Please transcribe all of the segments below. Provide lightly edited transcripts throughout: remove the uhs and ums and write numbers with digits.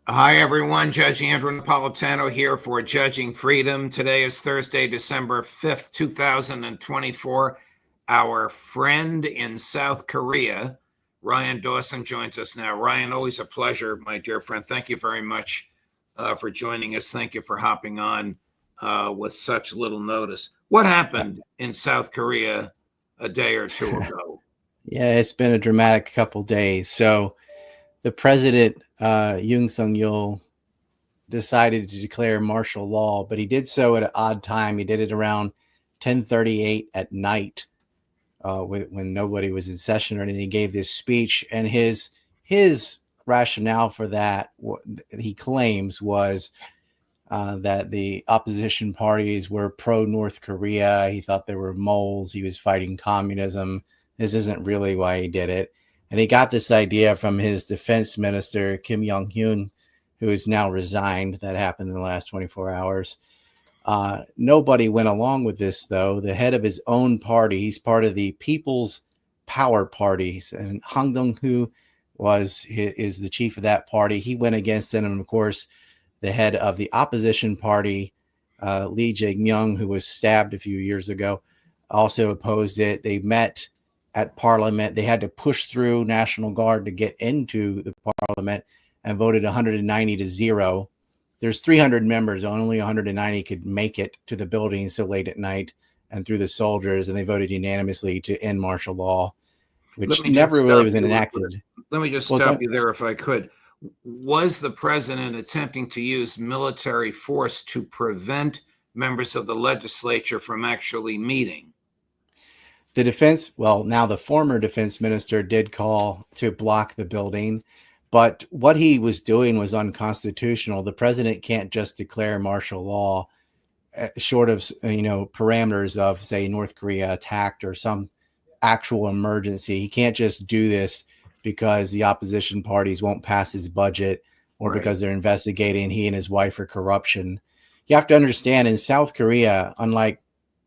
Hi, everyone. Judge Andrew Napolitano here for Judging Freedom. Today is Thursday, December 5th, 2024. Our friend in South Korea, Ryan Dawson, joins us now. Ryan, always a pleasure, my dear friend. Thank you very much for joining us. Thank you for hopping on with such little notice. What happened in South Korea a day or two ago? Yeah, it's been a dramatic couple days. So the president, Yoon Sung Yeol, decided to declare martial law, but he did so at an odd time. He did it around 10:38 at night, when nobody was in session or anything. He gave this speech, and his rationale for that, what he claims, was that the opposition parties were pro North Korea. He thought they were moles. He was fighting communism. This isn't really why he did it. And he got this idea from his defense minister, Kim Yong-hyun, who is now resigned. That happened in the last 24 hours. Nobody went along with this, though. The head of his own party, he's part of the People's Power Party, and Hang Dong-hu is the chief of that party. He went against it, and of course, the head of the opposition party, Lee Jae-myung, who was stabbed a few years ago, also opposed it. They met at Parliament. They had to push through National Guard to get into the Parliament and voted 190 to 0. There's 300 members. Only 190 could make it to the building so late at night and through the soldiers, and they voted unanimously to end martial law, which never really was enacted. Let me just stop you there if I could. Was the president attempting to use military force to prevent members of the legislature from actually meeting? The defense, well, now the former defense minister did call to block the building, but what he was doing was unconstitutional. The president can't just declare martial law short of, parameters of, say, North Korea attacked or some actual emergency. He can't just do this because the opposition parties won't pass his budget or because they're investigating he and his wife for corruption. You have to understand, in South Korea, unlike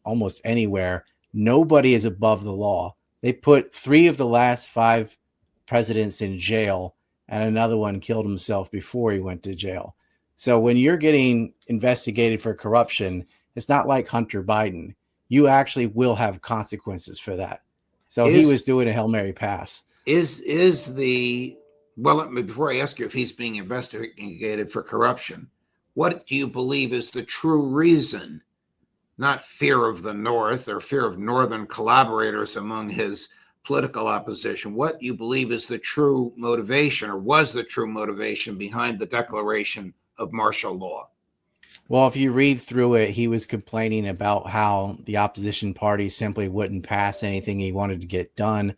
almost anywhere, nobody is above the law. They put 3 of the last 5 presidents in jail, and another one killed himself before he went to jail. So when you're getting investigated for corruption, it's not like Hunter Biden. You actually will have consequences for that. So he was doing a Hail Mary pass. Before I ask you if he's being investigated for corruption, what do you believe is the true reason? Not fear of the North or fear of Northern collaborators among his political opposition. What do you believe is the true motivation, or was the true motivation, behind the declaration of martial law? Well, if you read through it, he was complaining about how the opposition party simply wouldn't pass anything he wanted to get done.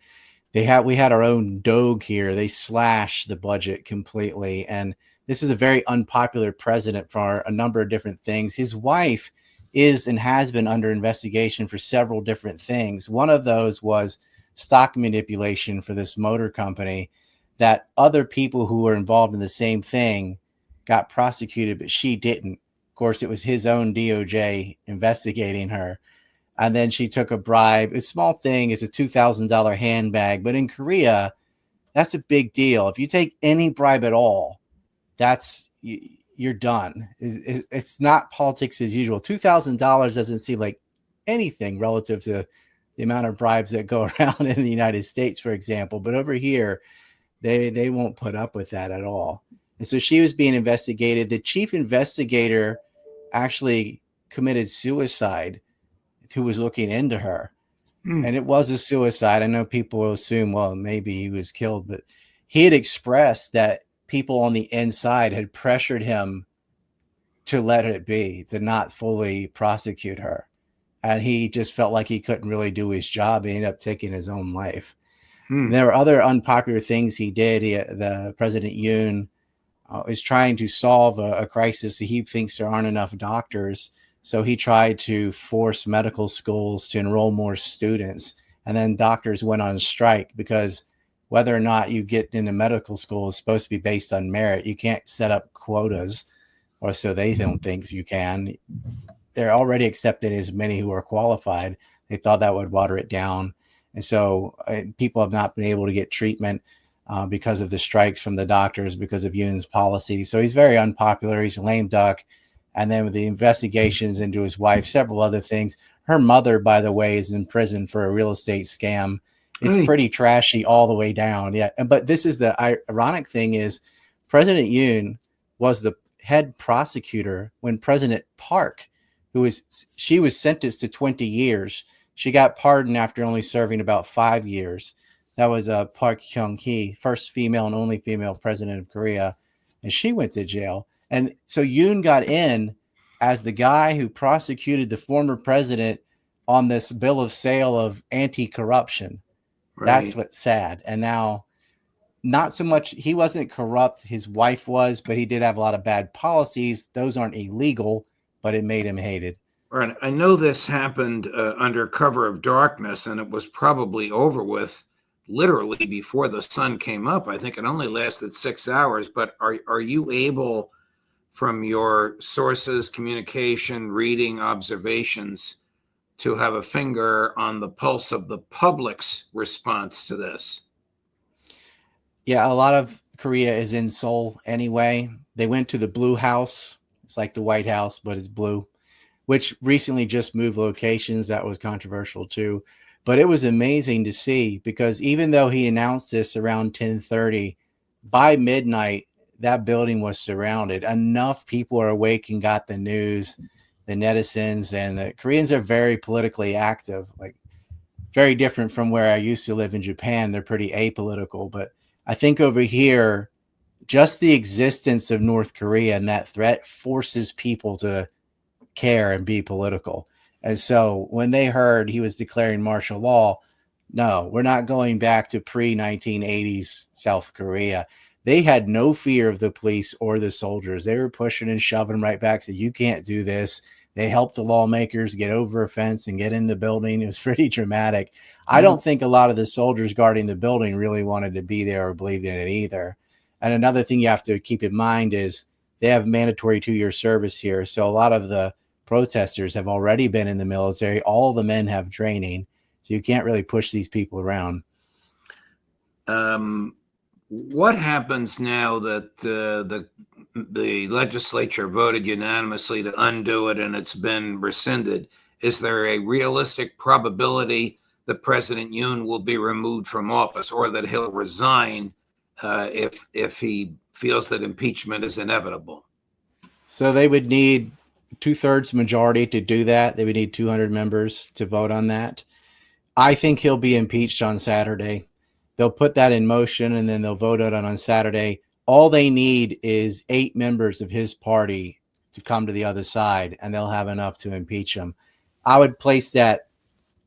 We had our own Doge here. They slashed the budget completely. And this is a very unpopular president for a number of different things. His wife is and has been under investigation for several different things. One of those was stock manipulation for this motor company, that other people who were involved in the same thing got prosecuted, but she didn't. Of course, it was his own DOJ investigating her. And then she took a bribe. A small thing, is a $2,000 handbag. But in Korea, that's a big deal. If you take any bribe at all, you're done. It's not politics as usual. $2,000 doesn't seem like anything relative to the amount of bribes that go around in the United States, for example. But over here, they won't put up with that at all. And so she was being investigated. The chief investigator actually committed suicide, who was looking into her. And it was a suicide. I know people will assume, well, maybe he was killed, but he had expressed that people on the inside had pressured him to let it be, to not fully prosecute her. And he just felt like he couldn't really do his job. He ended up taking his own life. There were other unpopular things he did. The President Yoon is trying to solve a crisis. He thinks there aren't enough doctors. So he tried to force medical schools to enroll more students. And then doctors went on strike because whether or not you get into medical school is supposed to be based on merit. You can't set up quotas, or so they don't think you can. They're already accepting as many who are qualified. They thought that would water it down. And so people have not been able to get treatment. because of the strikes from the doctors, because of Yoon's policy. So he's very unpopular. He's a lame duck. And then with the investigations into his wife, several other things. Her mother, by the way, is in prison for a real estate scam. It's pretty trashy all the way down. Yeah. But this is the ironic thing is President Yoon was the head prosecutor when President Park, she was sentenced to 20 years. She got pardoned after only serving about 5 years. That was Park Chung-hee, first female and only female president of Korea. And she went to jail. And so Yoon got in as the guy who prosecuted the former president on this bill of sale of anti-corruption. Right. That's what's sad. And now, not so much, he wasn't corrupt. His wife was, but he did have a lot of bad policies. Those aren't illegal, but it made him hated. Right. I know this happened under cover of darkness, and it was probably over with literally before the sun came up. I think it only lasted 6 hours. But are you able, from your sources, communication, reading, observations, to have a finger on the pulse of the public's response to this? Yeah, a lot of Korea is in Seoul anyway. They went to the Blue House. It's like the White House, but it's blue, which recently just moved locations. That was controversial too. But it was amazing to see, because even though he announced this around 10:30, by midnight, that building was surrounded. Enough people are awake and got the news. The netizens and the Koreans are very politically active, like very different from where I used to live in Japan. They're pretty apolitical, but I think over here, just the existence of North Korea and that threat forces people to care and be political. And so when they heard he was declaring martial law, no, we're not going back to pre-1980s South Korea. They had no fear of the police or the soldiers. They were pushing and shoving right back. So you can't do this. They helped the lawmakers get over a fence and get in the building. It was pretty dramatic. I don't think a lot of the soldiers guarding the building really wanted to be there or believed in it either. And another thing you have to keep in mind is they have mandatory 2-year service here. So a lot of the protesters have already been in the military. All the men have training. So you can't really push these people around. What happens now that the legislature voted unanimously to undo it and it's been rescinded? Is there a realistic probability that President Yoon will be removed from office, or that he'll resign if he feels that impeachment is inevitable? So they would need 2/3 majority to do that. They would need 200 members to vote on that. I think he'll be impeached on Saturday. They'll put that in motion and then they'll vote on Saturday. All they need is 8 members of his party to come to the other side, and they'll have enough to impeach him. I would place that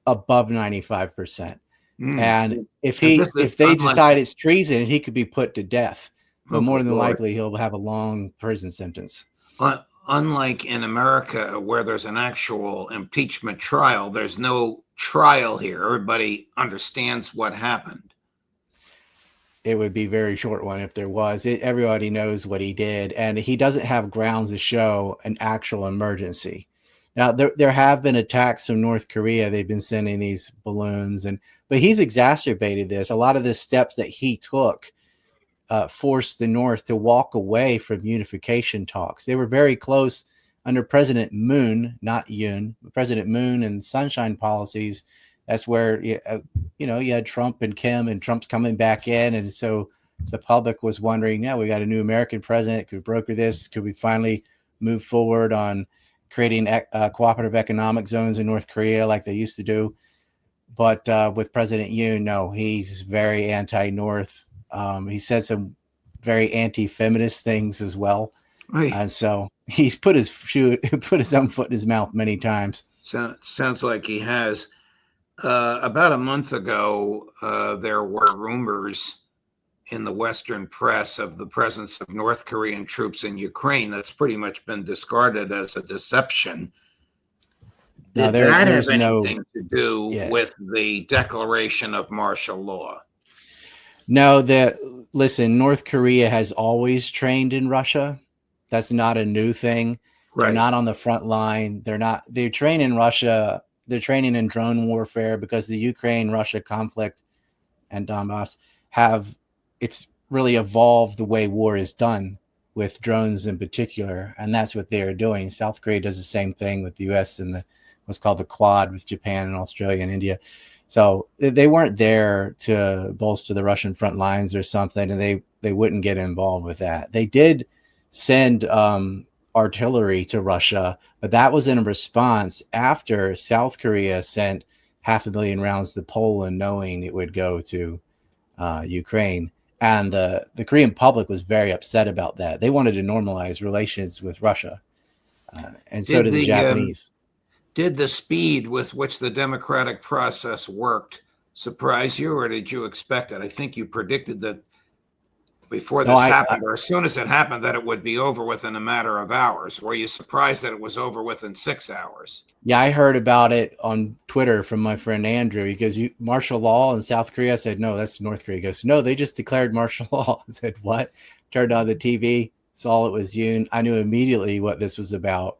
above 95%. And if they decide it's treason, he could be put to death. But more than likely, he'll have a long prison sentence. Unlike in America, where there's an actual impeachment trial, there's no trial here. Everybody understands what happened. It would be a very short one if there was. Everybody knows what he did, and he doesn't have grounds to show an actual emergency. Now, there have been attacks from North Korea. They've been sending these balloons, but he's exacerbated this. A lot of the steps that he took forced the North to walk away from unification talks. They were very close under President Moon, not Yoon, President Moon, and sunshine policies. That's where, you had Trump and Kim, and Trump's coming back in. And so the public was wondering, we got a new American president. Could we broker this? Could we finally move forward on creating cooperative economic zones in North Korea like they used to do? But with President Yoon, no, he's very anti-North. He said some very anti-feminist things as well. Right. And so he's put his own foot in his mouth many times. Sounds like he has. About a month ago, there were rumors in the Western press of the presence of North Korean troops in Ukraine. That's pretty much been discarded as a deception. Did that have anything to do with the declaration of martial law? No, listen, North Korea has always trained in Russia. That's not a new thing. Right. They're not on the front line. They train in Russia. They're training in drone warfare because the Ukraine-Russia conflict and Donbass have it's really evolved the way war is done with drones in particular, and that's what they are doing. South Korea does the same thing with the U.S. and the what's called the Quad with Japan and Australia and India. So they weren't there to bolster the Russian front lines or something, and they wouldn't get involved with that. They did send artillery to Russia, but that was in response after South Korea sent 500,000 rounds to Poland, knowing it would go to Ukraine. And the Korean public was very upset about that. They wanted to normalize relations with Russia, and so did the Japanese. Did the speed with which the democratic process worked surprise you, or did you expect it? I think you predicted that before this happened, or as soon as it happened, that it would be over within a matter of hours. Were you surprised that it was over within 6 hours? Yeah, I heard about it on Twitter from my friend Andrew, because martial law in South Korea. I said, no, that's North Korea. He goes, no, they just declared martial law. I said, what? Turned on the TV, saw it was Yoon. I knew immediately what this was about.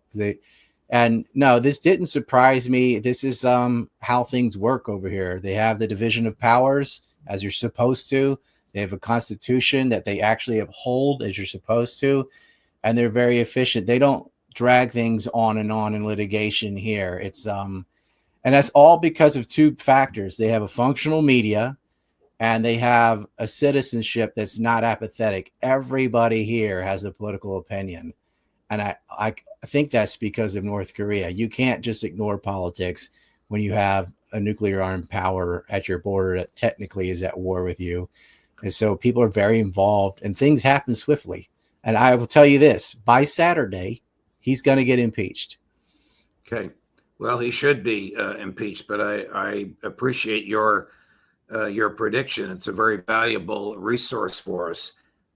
And no, this didn't surprise me. This is how things work over here. They have the division of powers as you're supposed to. They have a constitution that they actually uphold as you're supposed to. And they're very efficient. They don't drag things on in litigation here. It's and that's all because of two factors. They have a functional media, and they have a citizenship that's not apathetic. Everybody here has a political opinion. And I think that's because of North Korea. You can't just ignore politics when you have a nuclear armed power at your border that technically is at war with you. And so people are very involved, and things happen swiftly. And I will tell you this, by Saturday, he's going to get impeached. Okay. Well, he should be impeached, but I appreciate your prediction. It's a very valuable resource for us.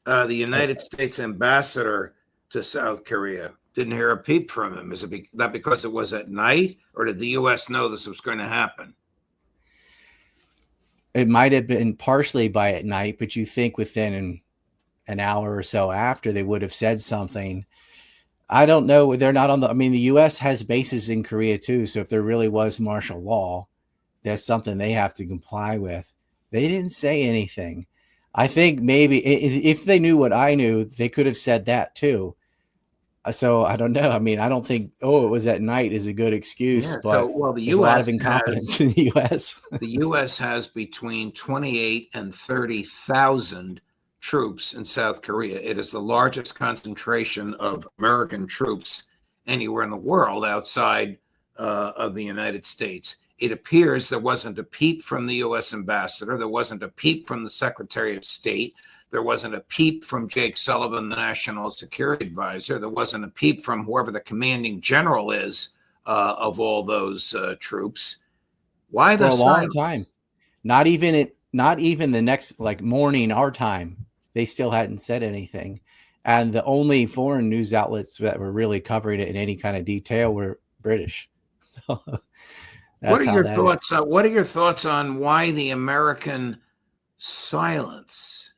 The United States ambassador to South Korea, didn't hear a peep from him. Is it that because it was at night, or did the U.S. know this was going to happen? It might have been partially by at night, but you think within an hour or so after they would have said something. I don't know. They're not on the U.S. has bases in Korea too. So if there really was martial law, there's something they have to comply with. They didn't say anything. I think maybe if they knew what I knew, they could have said that too. So I don't know. I don't think, it was at night is a good excuse, but the there's a lot of incompetence in the U.S. The U.S. has between 28 and 30,000 troops in South Korea. It is the largest concentration of American troops anywhere in the world outside of the United States. It appears there wasn't a peep from the U.S. ambassador. There wasn't a peep from the Secretary of State. There wasn't a peep from Jake Sullivan, the National Security Advisor. There wasn't a peep from whoever the commanding general is of all those troops. Why the silence? For a long time? Not even the next morning our time. They still hadn't said anything, and the only foreign news outlets that were really covering it in any kind of detail were British. So what are your thoughts? What are your thoughts on why the American silence?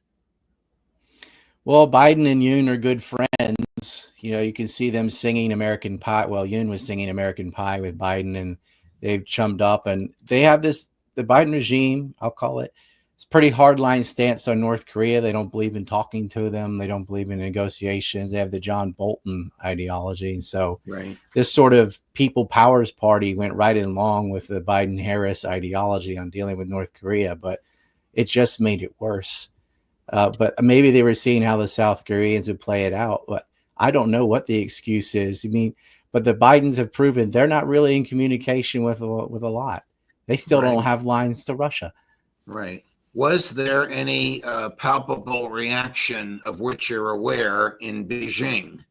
Well, Biden and Yoon are good friends. You can see them singing American Pie. Well, Yoon was singing American Pie with Biden, and they've chummed up. And they have the Biden regime, I'll call it. It's pretty hardline stance on North Korea. They don't believe in talking to them. They don't believe in negotiations. They have the John Bolton ideology. And so This sort of people powers party went right along with the Biden-Harris ideology on dealing with North Korea, but it just made it worse. But maybe they were seeing how the South Koreans would play it out. But I don't know what the excuse is. But the Bidens have proven they're not really in communication with a lot. They still don't have lines to Russia. Right. Was there any palpable reaction of which you're aware in Beijing?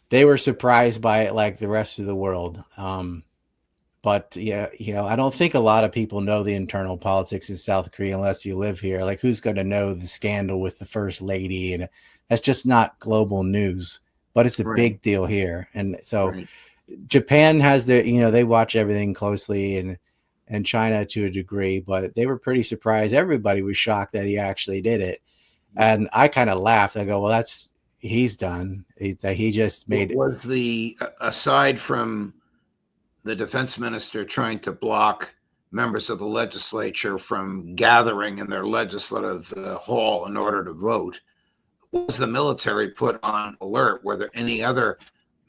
They were surprised by it like the rest of the world. But yeah, I don't think a lot of people know the internal politics in South Korea unless you live here. Who's going to know the scandal with the first lady? And that's just not global news, but it's a big deal here. And so Japan has their, they watch everything closely, and China to a degree, but they were pretty surprised. Everybody was shocked that he actually did it. And I kind of laughed. I go, well, he's done. He just made it. Was aside from the defense minister trying to block members of the legislature from gathering in their legislative hall in order to vote. Was the military put on alert? Were there any other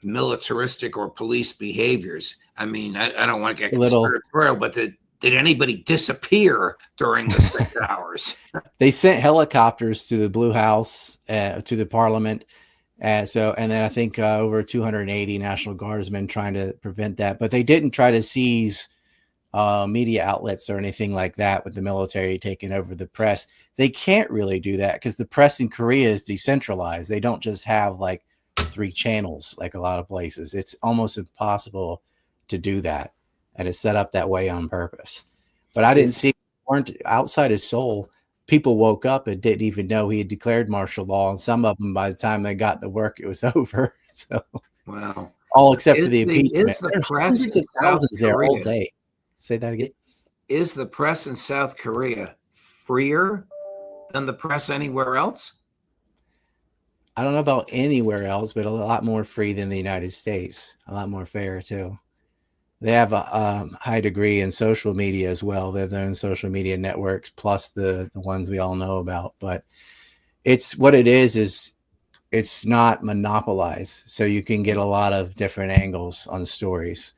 militaristic or police behaviors? I mean, I don't want to get conspiratorial, but did anybody disappear during the 6 hours? They sent helicopters to the Blue House, to the Parliament. And then I think over 280 National Guardsmen trying to prevent that. But they didn't try to seize media outlets or anything like that with the military taking over the press. They can't really do that because the press in Korea is decentralized. They don't just have like 3 channels like a lot of places. It's almost impossible to do that. And it's set up that way on purpose. But I didn't see, outside of Seoul, people woke up and didn't even know he had declared martial law. And some of them, by the time they got to work, it was over. So, wow. All except for the impeachment. Is the press hundreds of thousands there all day. Say that again. Is the press in South Korea freer than the press anywhere else? I don't know about anywhere else, but a lot more free than the United States. A lot more fair too. They have a high degree in social media as well. They have their own social media networks, plus the ones we all know about. But it's what it is it's not monopolized. So you can get a lot of different angles on stories.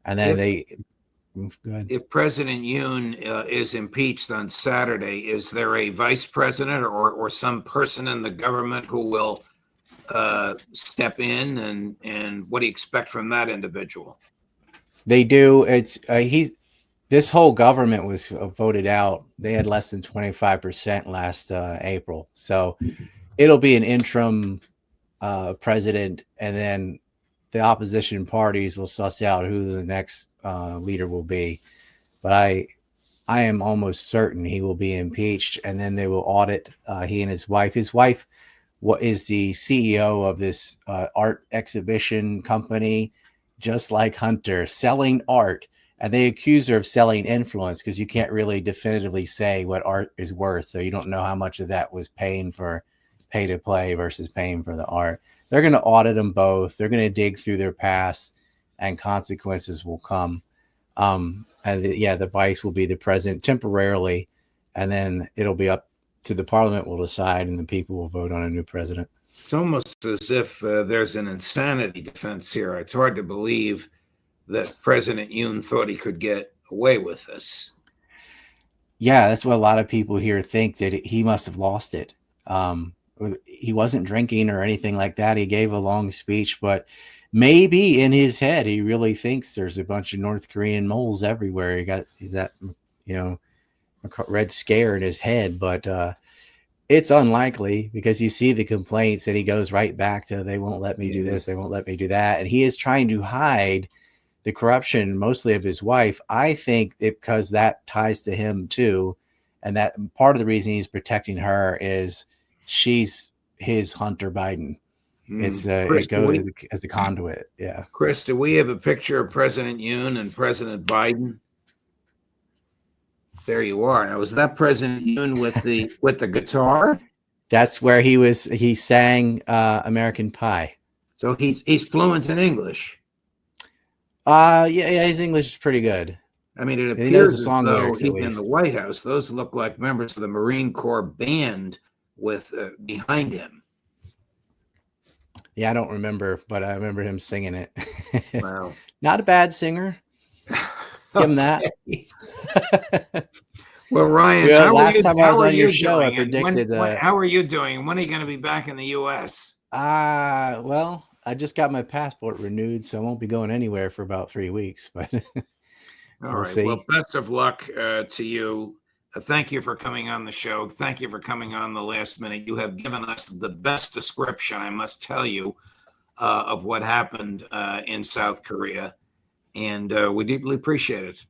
And then if President Yoon is impeached on Saturday, is there a vice president or some person in the government who will step in? And what do you expect from that individual? They do. It's this whole government was voted out. They had less than 25% last April. So it'll be an interim president, and then the opposition parties will suss out who the next leader will be. But I am almost certain he will be impeached, and then they will audit he and his wife. His wife is the CEO of this art exhibition company, just like Hunter, selling art. And they accuse her of selling influence because you can't really definitively say what art is worth. So you don't know how much of that was paying for pay to play versus paying for the art. They're going to audit them both. They're going to dig through their past, and consequences will come. The vice will be the president temporarily, and then it'll be up to the parliament will decide, and the people will vote on a new president. It's almost as if there's an insanity defense here. It's hard to believe that President Yoon thought he could get away with this. Yeah, that's what a lot of people here think, that he must have lost it. He wasn't drinking or anything like that. He gave a long speech, but maybe in his head, he really thinks there's a bunch of North Korean moles everywhere. He's that, red scare in his head, but it's unlikely because you see the complaints and he goes right back to, they won't let me do this. They won't let me do that. And he is trying to hide the corruption, mostly of his wife. I think because that ties to him too. And that part of the reason he's protecting her is she's his Hunter Biden. Chris, it goes as a conduit. Yeah. Chris, do we have a picture of President Yoon and President Biden? There you are. Now, was that President Yoon with the guitar? That's where he sang American Pie. So he's fluent in English. Yeah, his English is pretty good. I mean, it appears as though he's in the White House. Those look like members of the Marine Corps band with behind him. Yeah, I don't remember, but I remember him singing it. Wow. Not a bad singer. Give him that. Well, Ryan, last time I was on your show, I predicted. How are you doing? When are you going to be back in the U.S.? Well, I just got my passport renewed, so I won't be going anywhere for about 3 weeks. But all right. See. Well, best of luck to you. Thank you for coming on the show. Thank you for coming on the last minute. You have given us the best description, I must tell you, of what happened in South Korea. And we deeply appreciate it.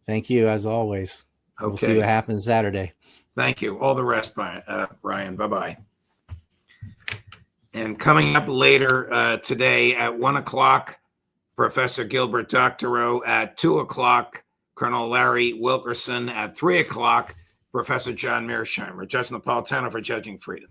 Thank you, as always. Okay. We'll see what happens Saturday. Thank you. All the rest, Ryan. Bye-bye. And coming up later today at 1 o'clock, Professor Gilbert Doctorow. At 2 o'clock, Colonel Larry Wilkerson. At 3 o'clock, Professor John Mearsheimer. Judge Napolitano for Judging Freedom.